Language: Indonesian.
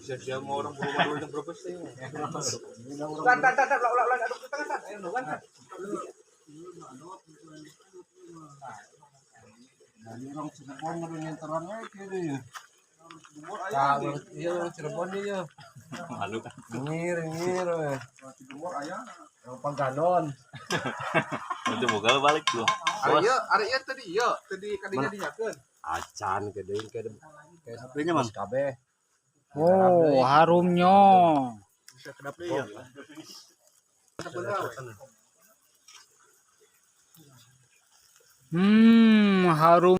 Siya mo orang buru-buru ng propose sa'yo. Orang Cirebon na rin yung tarang ay kaya Kalau iya orang Cirebon dia. Malu kan. ngir eh. Yang pangganon. Itu bukan balik lu. Ari tadi kadinya dinyakeun. Acan gede kayak Sapinya man. kabeh. Oh, harumnya. Bisa kedap deui ya. Harum.